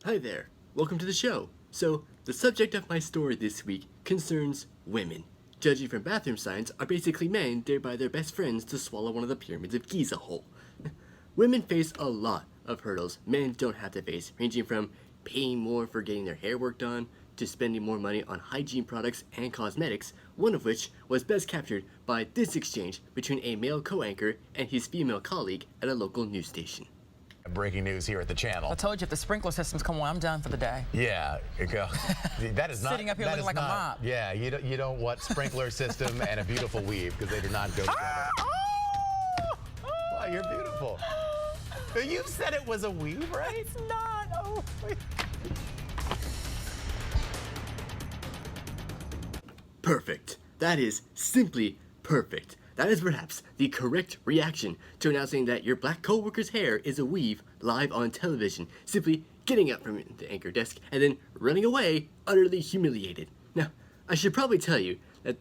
Hi there, welcome to the show. So, the subject of my story this week concerns women. Judging from bathroom signs, are basically men dared by their best friends to swallow one of the pyramids of Giza whole. Women face a lot of hurdles men don't have to face, ranging from paying more for getting their hair work done, to spending more money on hygiene products and cosmetics, one of which was best captured by this exchange between a male co-anchor and his female colleague at a local news station. Breaking news here at the channel. I told you if the sprinkler systems come on, I'm done for the day. Yeah, you go. That is not sitting up here looking like a mop. Yeah, you don't want sprinkler system and a beautiful weave because they do not go together. Wow, you're beautiful. You said it was a weave, right? It's not. Oh. Perfect. That is simply perfect. That is perhaps the correct reaction to announcing that your black coworker's hair is a weave live on television, simply getting up from the anchor desk and then running away, utterly humiliated. Now, I should probably tell you that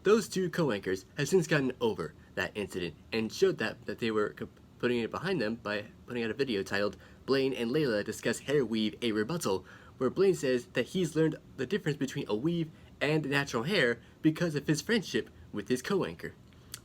those two co-anchors have since gotten over that incident and showed that they were putting it behind them by putting out a video titled "Blaine and Layla Discuss Hair Weave, a Rebuttal," where Blaine says that he's learned the difference between a weave and natural hair because of his friendship with his co-anchor.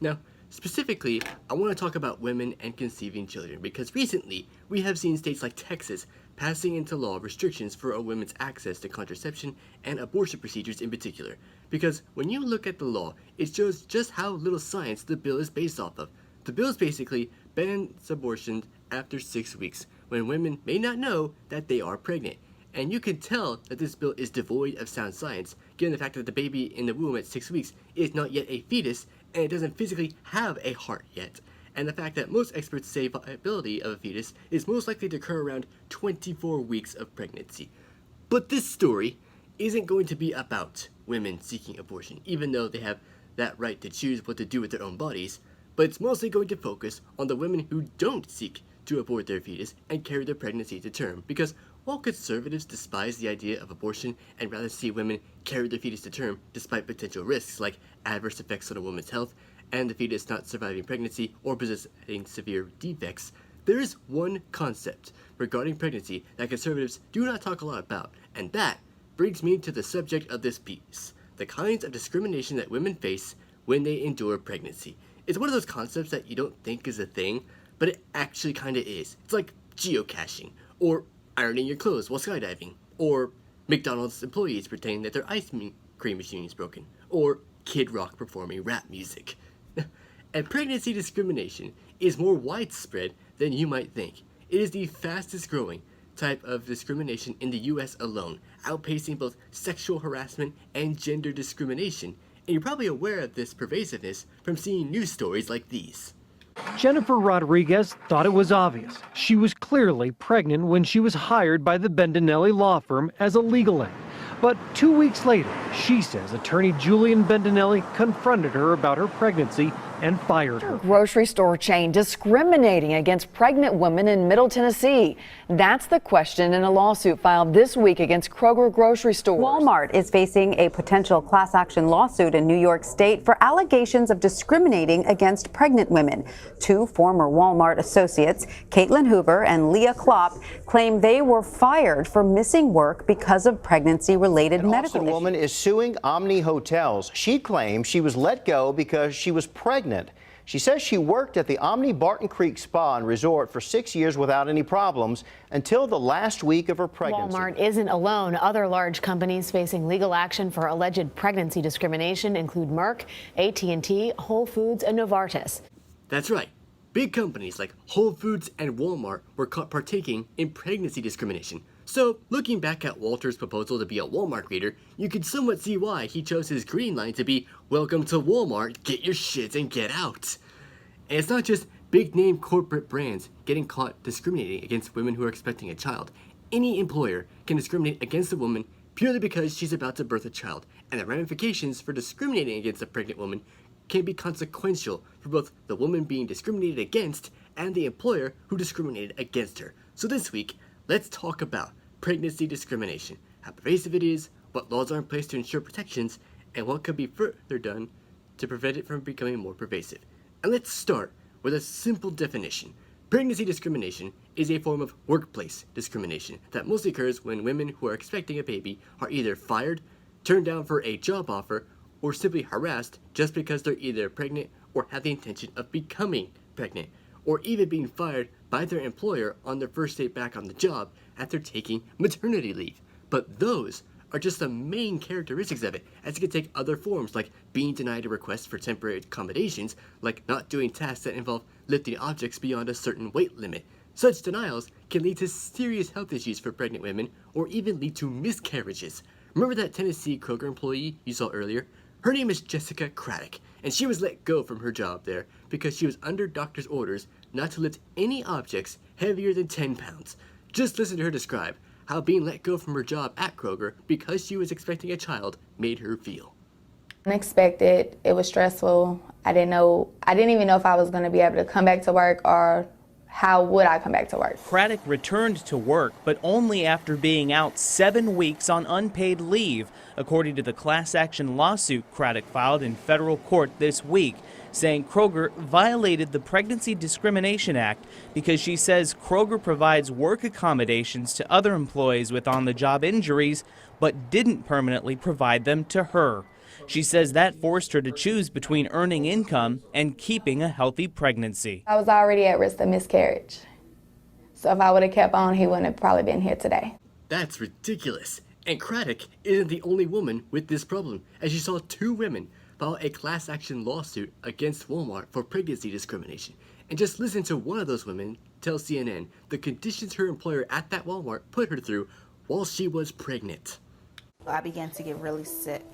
Now, specifically, I want to talk about women and conceiving children because recently we have seen states like Texas passing into law restrictions for a woman's access to contraception and abortion procedures in particular. Because when you look at the law, it shows just how little science the bill is based off of. The bill basically bans abortion after 6 weeks, when women may not know that they are pregnant. And you can tell that this bill is devoid of sound science, given the fact that the baby in the womb at 6 weeks is not yet a fetus, and it doesn't physically have a heart yet. And the fact that most experts say viability of a fetus is most likely to occur around 24 weeks of pregnancy. But this story isn't going to be about women seeking abortion, even though they have that right to choose what to do with their own bodies, but it's mostly going to focus on the women who don't seek to abort their fetus and carry their pregnancy to term, because while conservatives despise the idea of abortion and rather see women carry their fetus to term despite potential risks like adverse effects on a woman's health and the fetus not surviving pregnancy or possessing severe defects, there is one concept regarding pregnancy that conservatives do not talk a lot about, and that brings me to the subject of this piece: the kinds of discrimination that women face when they endure pregnancy. It's one of those concepts that you don't think is a thing, but it actually kind of is. It's like geocaching, or ironing your clothes while skydiving, or McDonald's employees pretending that their ice cream machine is broken, or Kid Rock performing rap music. And pregnancy discrimination is more widespread than you might think. It is the fastest growing type of discrimination in the US alone, outpacing both sexual harassment and gender discrimination. And you're probably aware of this pervasiveness from seeing news stories like these. Jennifer Rodriguez thought it was obvious. She was clearly pregnant when she was hired by the Bendinelli law firm as a legal aid. But 2 weeks later, she says attorney Julian Bendinelli confronted her about her pregnancy and fired her. Grocery store chain discriminating against pregnant women in Middle Tennessee. That's the question in a lawsuit filed this week against Kroger grocery stores. Walmart is facing a potential class action lawsuit in New York State for allegations of discriminating against pregnant women. Two former Walmart associates, Caitlin Hoover and Leah Klopp, claim they were fired for missing work because of pregnancy-related medical issues. A woman is suing Omni Hotels. She claims she was let go because she was pregnant. She says she worked at the Omni Barton Creek Spa and Resort for 6 years without any problems until the last week of her pregnancy. Walmart isn't alone. Other large companies facing legal action for alleged pregnancy discrimination include Merck, AT&T, Whole Foods, and Novartis. That's right. Big companies like Whole Foods and Walmart were caught partaking in pregnancy discrimination. So, looking back at Walter's proposal to be a Walmart greeter, you could somewhat see why he chose his green line to be "Welcome to Walmart, get your shit and get out." And it's not just big-name corporate brands getting caught discriminating against women who are expecting a child. Any employer can discriminate against a woman purely because she's about to birth a child, and the ramifications for discriminating against a pregnant woman can be consequential for both the woman being discriminated against and the employer who discriminated against her. So this week, let's talk about pregnancy discrimination, how pervasive it is, what laws are in place to ensure protections, and what could be further done to prevent it from becoming more pervasive. And let's start with a simple definition. Pregnancy discrimination is a form of workplace discrimination that mostly occurs when women who are expecting a baby are either fired, turned down for a job offer, or simply harassed just because they're either pregnant or have the intention of becoming pregnant, or even being fired by their employer on their first day back on the job after taking maternity leave. But those are just the main characteristics of it, as it can take other forms like being denied a request for temporary accommodations, like not doing tasks that involve lifting objects beyond a certain weight limit. Such denials can lead to serious health issues for pregnant women, or even lead to miscarriages. Remember that Tennessee Kroger employee you saw earlier? Her name is Jessica Craddock, and she was let go from her job there because she was under doctor's orders not to lift any objects heavier than 10 pounds. Just listen to her describe how being let go from her job at Kroger because she was expecting a child made her feel. Unexpected, it was stressful. I didn't even know if I was going to be able to come back to work, or how would I come back to work. Craddock returned to work, but only after being out 7 weeks on unpaid leave, according to the class action lawsuit Craddock filed in federal court this week, saying Kroger violated the Pregnancy Discrimination Act because she says Kroger provides work accommodations to other employees with on-the-job injuries, but didn't permanently provide them to her. She says that forced her to choose between earning income and keeping a healthy pregnancy. I was already at risk of miscarriage. So if I would have kept on, he wouldn't have probably been here today. That's ridiculous. And Craddock isn't the only woman with this problem, as you saw 2 women file a class action lawsuit against Walmart for pregnancy discrimination. And just listen to one of those women tell CNN the conditions her employer at that Walmart put her through while she was pregnant. I began to get really sick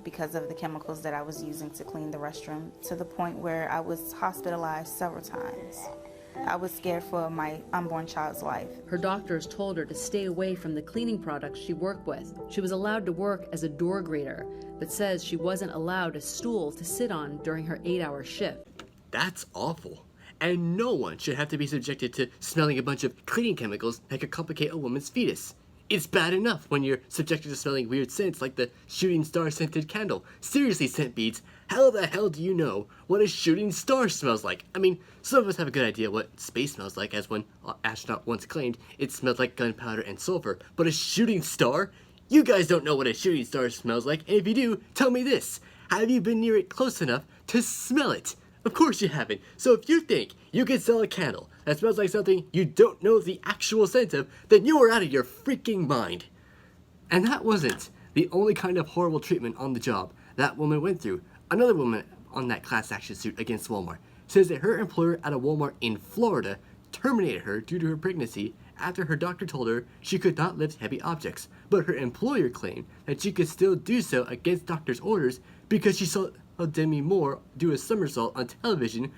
because of the chemicals that I was using to clean the restroom, to the point where I was hospitalized several times. I was scared for my unborn child's life. Her doctors told her to stay away from the cleaning products she worked with. She was allowed to work as a door greeter, but says she wasn't allowed a stool to sit on during her 8-hour shift. That's awful. And no one should have to be subjected to smelling a bunch of cleaning chemicals that could complicate a woman's fetus. It's bad enough when you're subjected to smelling weird scents like the shooting star scented candle. Seriously, scent beads, how the hell do you know what a shooting star smells like? I mean, some of us have a good idea what space smells like, as one astronaut once claimed it smelled like gunpowder and sulfur. But a shooting star? You guys don't know what a shooting star smells like, and if you do, tell me this. Have you been near it close enough to smell it? Of course you haven't. So if you think you can sell a candle that smells like something you don't know the actual scent of, then you are out of your freaking mind. And that wasn't the only kind of horrible treatment on the job that woman went through. Another woman on that class action suit against Walmart says that her employer at a Walmart in Florida terminated her due to her pregnancy after her doctor told her she could not lift heavy objects, but her employer claimed that she could still do so against doctor's orders because she saw Demi Moore do a somersault on television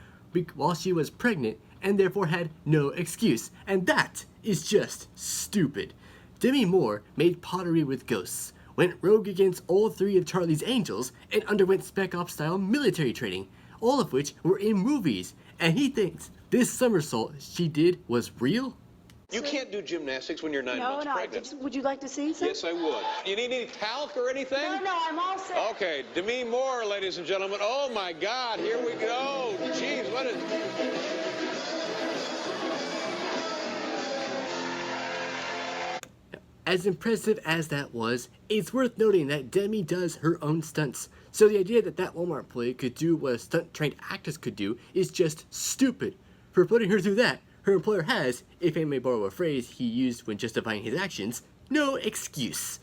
while she was pregnant and therefore had no excuse. And that is just stupid. Demi Moore made pottery with ghosts, went rogue against all 3 of Charlie's Angels, and underwent Spec Ops style military training, all of which were in movies. And he thinks this somersault she did was real? You can't do gymnastics when you're 9 months pregnant. Would you like to see some? Yes, I would. You need any talc or anything? No, I'm all set. Okay, Demi Moore, ladies and gentlemen. Oh my God, here we go. Jeez, what is... As impressive as that was, it's worth noting that Demi does her own stunts. So the idea that that Walmart employee could do what a stunt-trained actress could do is just stupid. For putting her through that, her employer has, if I may borrow a phrase he used when justifying his actions, no excuse.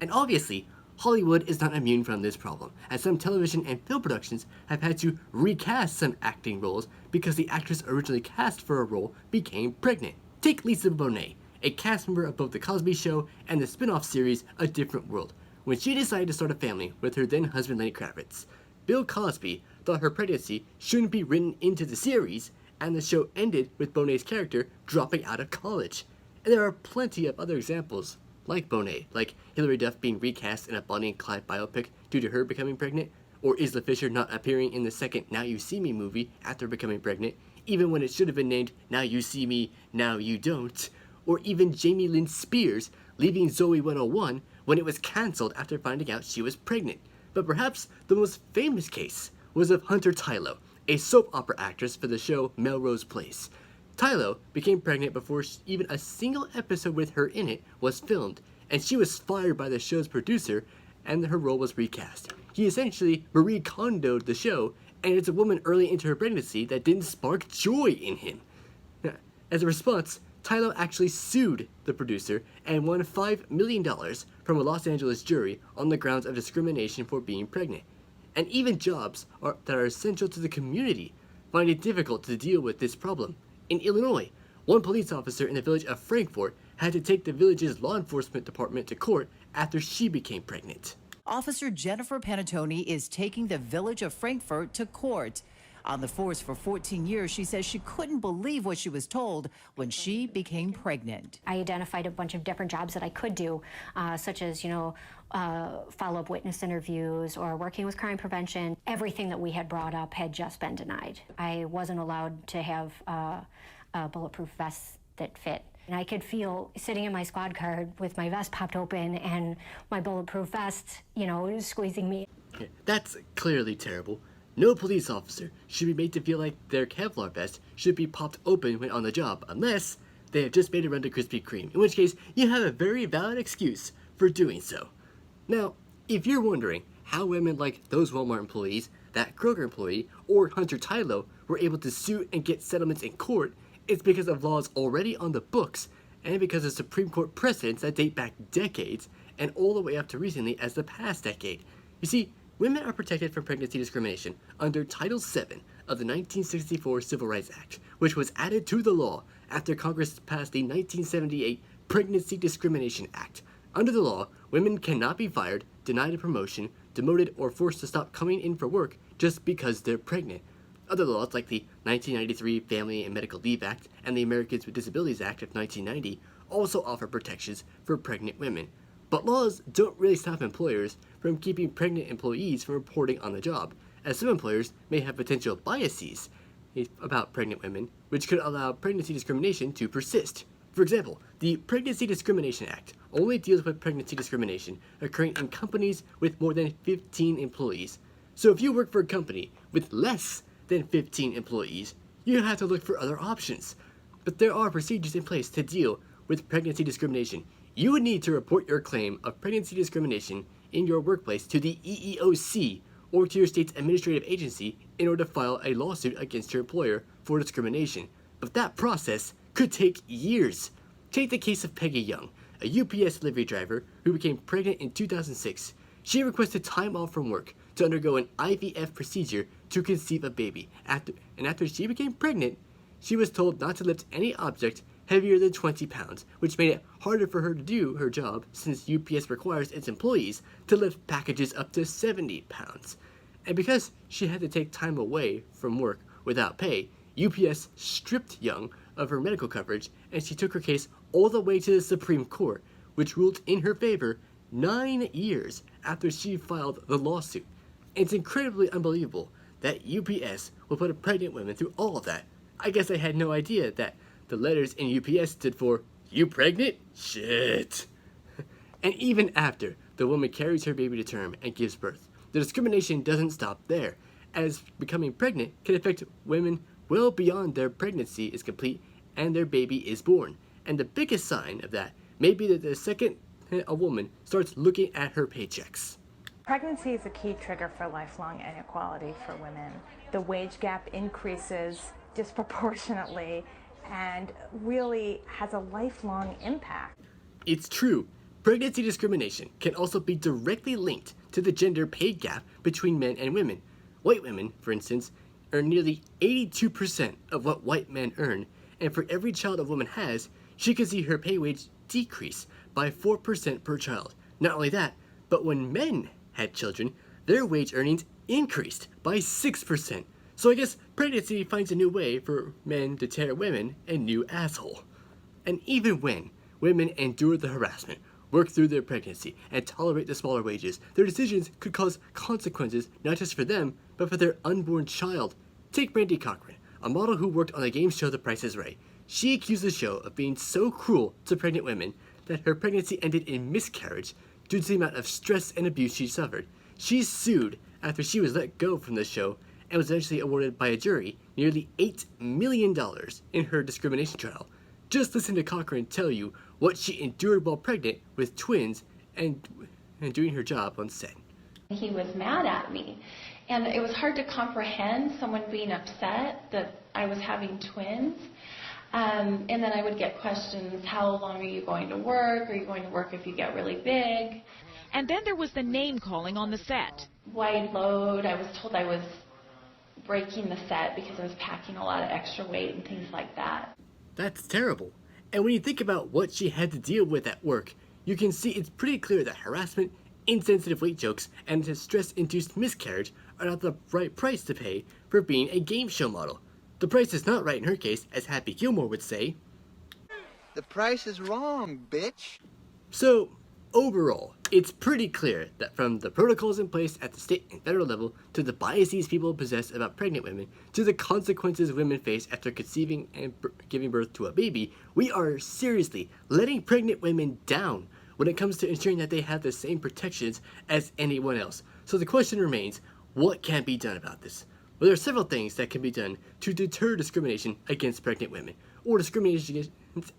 And obviously, Hollywood is not immune from this problem, as some television and film productions have had to recast some acting roles because the actress originally cast for a role became pregnant. Take Lisa Bonet, a cast member of both The Cosby Show and the spin-off series A Different World, when she decided to start a family with her then husband Lenny Kravitz. Bill Cosby thought her pregnancy shouldn't be written into the series, and the show ended with Bonet's character dropping out of college. And there are plenty of other examples like Bonet, like Hilary Duff being recast in a Bonnie and Clyde biopic due to her becoming pregnant, or Isla Fisher not appearing in the second Now You See Me movie after becoming pregnant, even when it should have been named Now You See Me, Now You Don't, or even Jamie Lynn Spears leaving Zoe 101 when it was cancelled after finding out she was pregnant. But perhaps the most famous case was of Hunter Tylo, a soap opera actress for the show Melrose Place. Tylo became pregnant before even a single episode with her in it was filmed, and she was fired by the show's producer, and her role was recast. He essentially Marie Kondo'd the show, and it's a woman early into her pregnancy that didn't spark joy in him. As a response, Tylo actually sued the producer and won $5 million from a Los Angeles jury on the grounds of discrimination for being pregnant. And even jobs that are essential to the community find it difficult to deal with this problem. In Illinois, one police officer in the village of Frankfort had to take the village's law enforcement department to court after she became pregnant. Officer Jennifer Panettone is taking the village of Frankfort to court. On the force for 14 years, she says she couldn't believe what she was told when she became pregnant. I identified a bunch of different jobs that I could do, such as, follow-up witness interviews or working with crime prevention. Everything that we had brought up had just been denied. I wasn't allowed to have a bulletproof vest that fit. And I could feel sitting in my squad car with my vest popped open and my bulletproof vest, squeezing me. That's clearly terrible. No police officer should be made to feel like their Kevlar vest should be popped open when on the job, unless they have just made a run to Krispy Kreme, in which case you have a very valid excuse for doing so. Now, if you're wondering how women like those Walmart employees, that Kroger employee, or Hunter Tylo were able to sue and get settlements in court, it's because of laws already on the books, and because of Supreme Court precedents that date back decades, and all the way up to recently as the past decade. You see, women are protected from pregnancy discrimination under Title VII of the 1964 Civil Rights Act, which was added to the law after Congress passed the 1978 Pregnancy Discrimination Act. Under the law, women cannot be fired, denied a promotion, demoted, or forced to stop coming in for work just because they're pregnant. Other laws like the 1993 Family and Medical Leave Act and the Americans with Disabilities Act of 1990 also offer protections for pregnant women. But laws don't really stop employers from keeping pregnant employees from reporting on the job, as some employers may have potential biases about pregnant women, which could allow pregnancy discrimination to persist. For example, the Pregnancy Discrimination Act only deals with pregnancy discrimination occurring in companies with more than 15 employees. So if you work for a company with less than 15 employees, you have to look for other options. But there are procedures in place to deal with pregnancy discrimination. You would need to report your claim of pregnancy discrimination in your workplace to the EEOC or to your state's administrative agency in order to file a lawsuit against your employer for discrimination. But that process could take years. Take the case of Peggy Young, a UPS delivery driver who became pregnant in 2006. She requested time off from work to undergo an IVF procedure to conceive a baby. After she became pregnant, she was told not to lift any object heavier than 20 pounds, which made it harder for her to do her job since UPS requires its employees to lift packages up to 70 pounds. And because she had to take time away from work without pay, UPS stripped Young of her medical coverage, and she took her case all the way to the Supreme Court, which ruled in her favor 9 years after she filed the lawsuit. It's incredibly unbelievable that UPS will put a pregnant woman through all of that. I guess I had no idea that the letters in UPS stood for, "You pregnant? Shit." And even after the woman carries her baby to term and gives birth, the discrimination doesn't stop there, as becoming pregnant can affect women well beyond their pregnancy is complete and their baby is born. And the biggest sign of that may be that the second a woman starts looking at her paychecks. Pregnancy is a key trigger for lifelong inequality for women. The wage gap increases disproportionately and really has a lifelong impact. It's true. Pregnancy discrimination can also be directly linked to the gender pay gap between men and women. White women, for instance, earn nearly 82% of what white men earn, and for every child a woman has, she can see her pay wage decrease by 4% per child. Not only that, but when men had children, their wage earnings increased by 6%. So I guess pregnancy finds a new way for men to tear women a new asshole. And even when women endure the harassment, work through their pregnancy, and tolerate the smaller wages, their decisions could cause consequences not just for them, but for their unborn child. Take Brandy Cochran, a model who worked on the game show The Price is Right. She accused the show of being so cruel to pregnant women that her pregnancy ended in miscarriage due to the amount of stress and abuse she suffered. She sued after she was let go from the show and was eventually awarded by a jury nearly $8 million in her discrimination trial. Just listen to Cochran tell you what she endured while pregnant with twins and doing her job on set. He was mad at me, and it was hard to comprehend someone being upset that I was having twins. And then I would get questions, how long are you going to work? Are you going to work if you get really big? And then there was the name calling on the set. Wide load. I was told I was breaking the set because I was packing a lot of extra weight and things like that. That's terrible. And when you think about what she had to deal with at work, you can see it's pretty clear that harassment, insensitive weight jokes, and a stress-induced miscarriage are not the right price to pay for being a game show model. The price is not right in her case, as Happy Gilmore would say. The price is wrong, bitch. So, overall, it's pretty clear that from the protocols in place at the state and federal level, to the biases people possess about pregnant women, to the consequences women face after conceiving and giving birth to a baby, we are seriously letting pregnant women down when it comes to ensuring that they have the same protections as anyone else. So the question remains, what can be done about this? Well, there are several things that can be done to deter discrimination against pregnant women, or discrimination against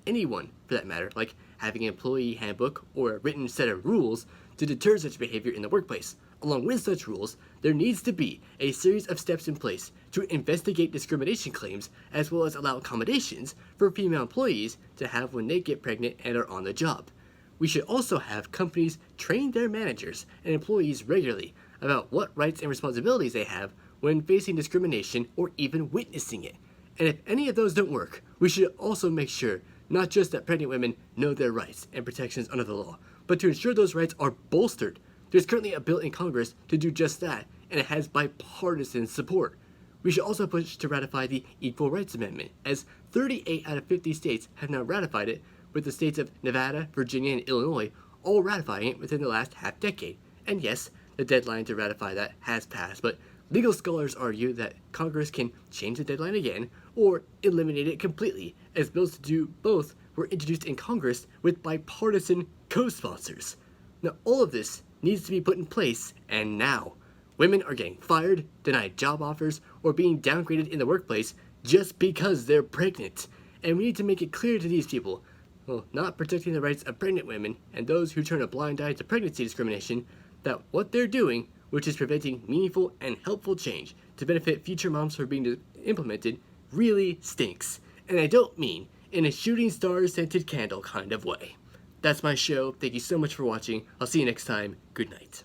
anyone for that matter, like having an employee handbook or a written set of rules to deter such behavior in the workplace. Along with such rules, there needs to be a series of steps in place to investigate discrimination claims, as well as allow accommodations for female employees to have when they get pregnant and are on the job. We should also have companies train their managers and employees regularly about what rights and responsibilities they have when facing discrimination or even witnessing it. And if any of those don't work, we should also make sure not just that pregnant women know their rights and protections under the law, but to ensure those rights are bolstered. There's currently a bill in Congress to do just that, and it has bipartisan support. We should also push to ratify the Equal Rights Amendment, as 38 out of 50 states have now ratified it, with the states of Nevada, Virginia, and Illinois all ratifying it within the last half-decade. And yes, the deadline to ratify that has passed, but legal scholars argue that Congress can change the deadline again or eliminate it completely, as bills to do both were introduced in Congress with bipartisan co-sponsors. Now, all of this needs to be put in place, and now. Women are getting fired, denied job offers, or being downgraded in the workplace just because they're pregnant. And we need to make it clear to these people, well, not protecting the rights of pregnant women and those who turn a blind eye to pregnancy discrimination, that what they're doing, which is preventing meaningful and helpful change to benefit future moms who are being implemented, really stinks. And I don't mean in a shooting star-scented candle kind of way. That's my show. Thank you so much for watching. I'll see you next time. Good night.